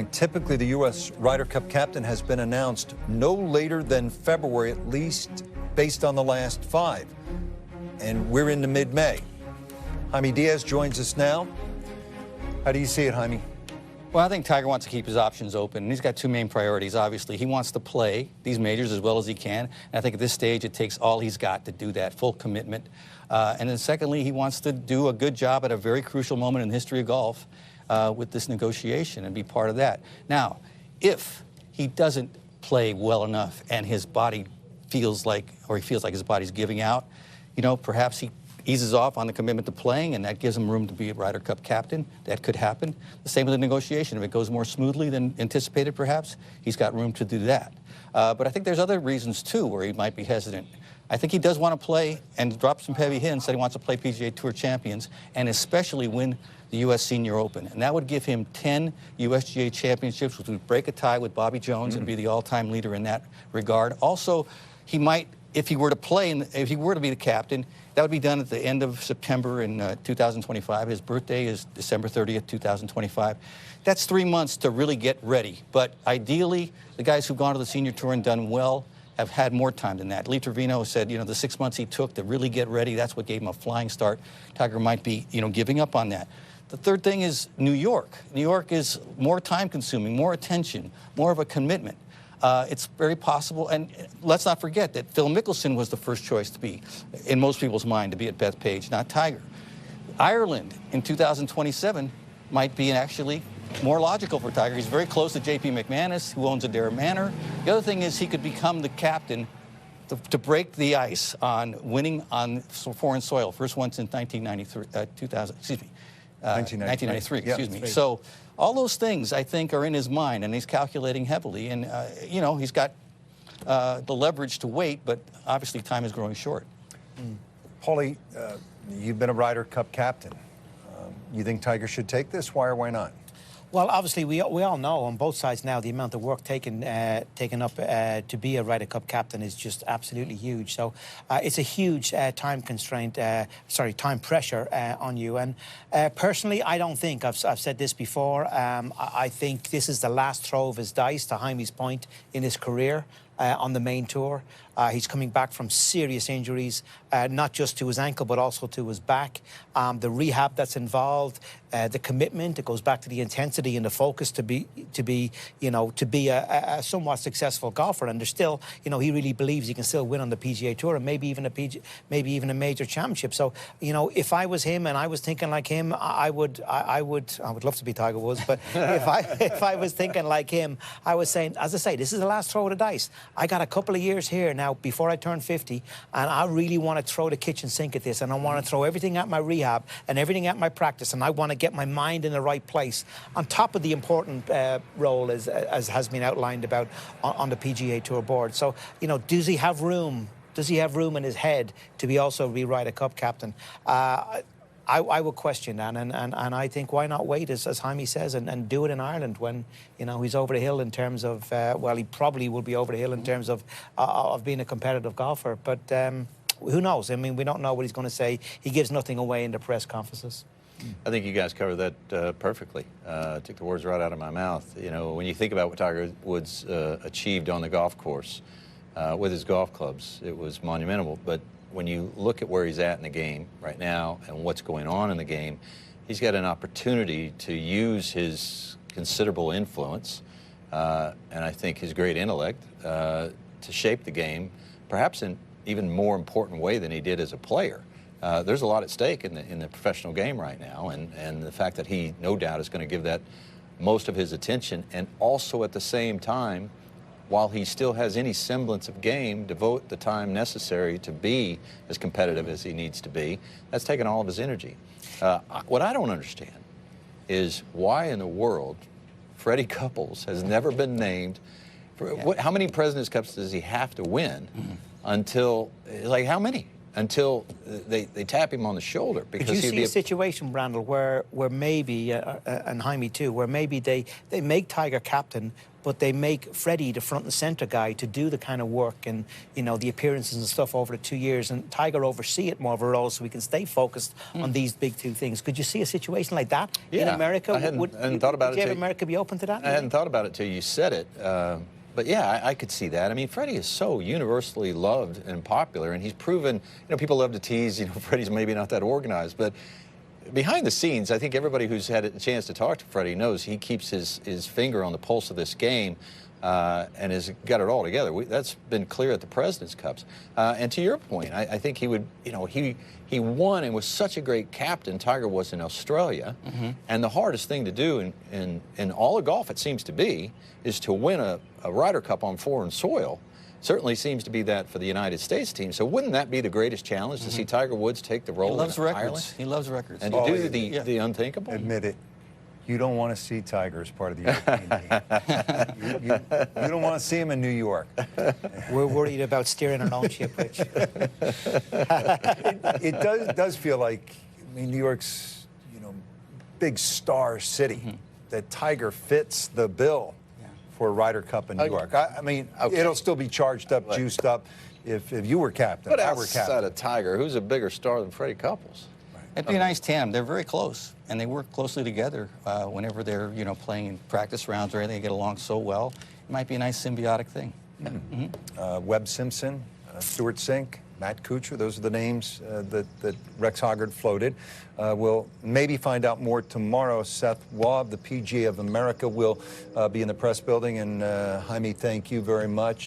Typically, the U.S. Ryder Cup captain has been announced no later than February, at least based on the last 5. And we're into mid-May. Jaime Diaz joins us now. How do you see it, Jaime? Well, I think Tiger wants to keep his options open, and he's got 2 main priorities, obviously. He wants to play these majors as well as he can, and I think at this stage it takes all he's got to do that, full commitment. And then secondly, he wants to do a good job at a very crucial moment in the history of golf with this negotiation and be part of that. Now, if he doesn't play well enough and his body feels like, or he feels like his body's giving out, you know, perhaps he eases off on the commitment to playing, and that gives him room to be a Ryder Cup captain. That could happen. The same with the negotiation. If it goes more smoothly than anticipated, perhaps, he's got room to do that. But I think there's other reasons, too, where he might be hesitant. I think he does want to play and drop some heavy hints that he wants to play PGA Tour champions and especially win the U.S. Senior Open. And that would give him 10 USGA championships, which would break a tie with Bobby Jones and be the all-time leader in that regard. Also, he might, if he were to play, if he were to be the captain, that would be done at the end of September in 2025. His birthday is December 30th, 2025. That's 3 months to really get ready. But ideally, the guys who've gone to the Senior Tour and done well have had more time than that. Lee Trevino said, you know, the 6 months he took to really get ready, that's what gave him a flying start. Tiger might be, you know, giving up on that. The third thing is New York. New York is more time-consuming, more attention, more of a commitment. It's very possible, and let's not forget that Phil Mickelson was the first choice to be, in most people's mind, to be at Bethpage, not Tiger. Ireland in 2027 might be actually more logical for Tiger. He's very close to J.P. McManus, who owns Adair Manor. The other thing is he could become the captain to break the ice on winning on foreign soil. First one since 1993, excuse me. So all those things, I think, are in his mind, and he's calculating heavily. And, you know, he's got the leverage to wait, but obviously time is growing short. Paulie, you've been a Ryder Cup captain. You think Tiger should take this? Why or why not? Well, obviously, we all know on both sides now the amount of work taken up to be a Ryder Cup captain is just absolutely huge. So it's a huge time pressure on you. And personally, I don't think, I've said this before, I think this is the last throw of his dice, to Jaime's point, in his career on the main tour. He's coming back from serious injuries, not just to his ankle, but also to his back. The rehab that's involved, the commitment, it goes back to the intensity and the focus to be a somewhat successful golfer. And there's still, you know, he really believes he can still win on the PGA Tour and maybe even a major championship. So, you know, if I was him and I was thinking like him, I would love to be Tiger Woods, but if I was thinking like him, I was saying, as I say, this is the last throw of the dice. I got a couple of years here now before I turn 50, and I really want to throw the kitchen sink at this, and I want to throw everything at my rehab and everything at my practice, and I want to get my mind in the right place on top of the important role as has been outlined about on the PGA Tour board. So, you know, does he have room? Does he have room in his head to be also a Ryder Cup captain? I would question that, and I think why not wait, as Jaime says, and do it in Ireland when, you know, he's over the hill in terms of, well, he probably will be over the hill in terms of being a competitive golfer. But who knows? I mean, we don't know what he's going to say. He gives nothing away in the press conferences. I think you guys covered that perfectly. Took the words right out of my mouth. You know, when you think about what Tiger Woods achieved on the golf course with his golf clubs, it was monumental. But when you look at where he's at in the game right now and what's going on in the game, he's got an opportunity to use his considerable influence and I think his great intellect to shape the game, perhaps in even more important way than he did as a player. There's a lot at stake in the professional game right now, and the fact that he, no doubt, is going to give that most of his attention, and also at the same time, while he still has any semblance of game, devote the time necessary to be as competitive as he needs to be. That's taken all of his energy. What I don't understand is why in the world Freddy Couples has never been named. How many President's Cups does he have to win until, like, how many? until they tap him on the shoulder. Because could you he'd see be a situation, Brandel, where maybe, and Jaime too, where maybe they make Tiger captain, but they make Freddie the front and center guy to do the kind of work and, you know, the appearances and stuff over the 2 years, and Tiger oversee it more of a role so we can stay focused on these big two things. Could you see a situation like that in America? I hadn't thought about it. Would America be open to that? I hadn't thought about it till you said it. But yeah, I could see that. I mean, Freddie is so universally loved and popular, and he's proven, you know, people love to tease, you know, Freddie's maybe not that organized, but behind the scenes, I think everybody who's had a chance to talk to Freddie knows he keeps his finger on the pulse of this game and has got it all together. That's been clear at the President's Cups. And to your point, I think he would, you know, he won and was such a great captain, Tiger was in Australia. And the hardest thing to do in all of golf, it seems to be, is to win a Ryder Cup on foreign soil. Certainly seems to be that for the United States team. So wouldn't that be the greatest challenge to see Tiger Woods take the role? He loves in records. Ireland? He loves records. And to do the unthinkable? Admit it. You don't want to see Tiger as part of the European team. You don't want to see him in New York. We're worried about steering our own ship, Rich. It does feel like, I mean, New York's, you know, big star city, that Tiger fits the bill for a Ryder Cup in New York. I mean, it'll still be charged up, juiced up if you were captain. But I were captain. outside of Tiger, who's a bigger star than Freddy Couples? It'd be a nice tandem. They're very close, and they work closely together whenever they're, you know, playing in practice rounds or anything. They get along so well. It might be a nice symbiotic thing. Webb Simpson, Stuart Sink, Matt Kuchar, those are the names that Rex Hoggard floated. We'll maybe find out more tomorrow. Seth Waugh, the PGA of America, will be in the press building. And Jaime, thank you very much.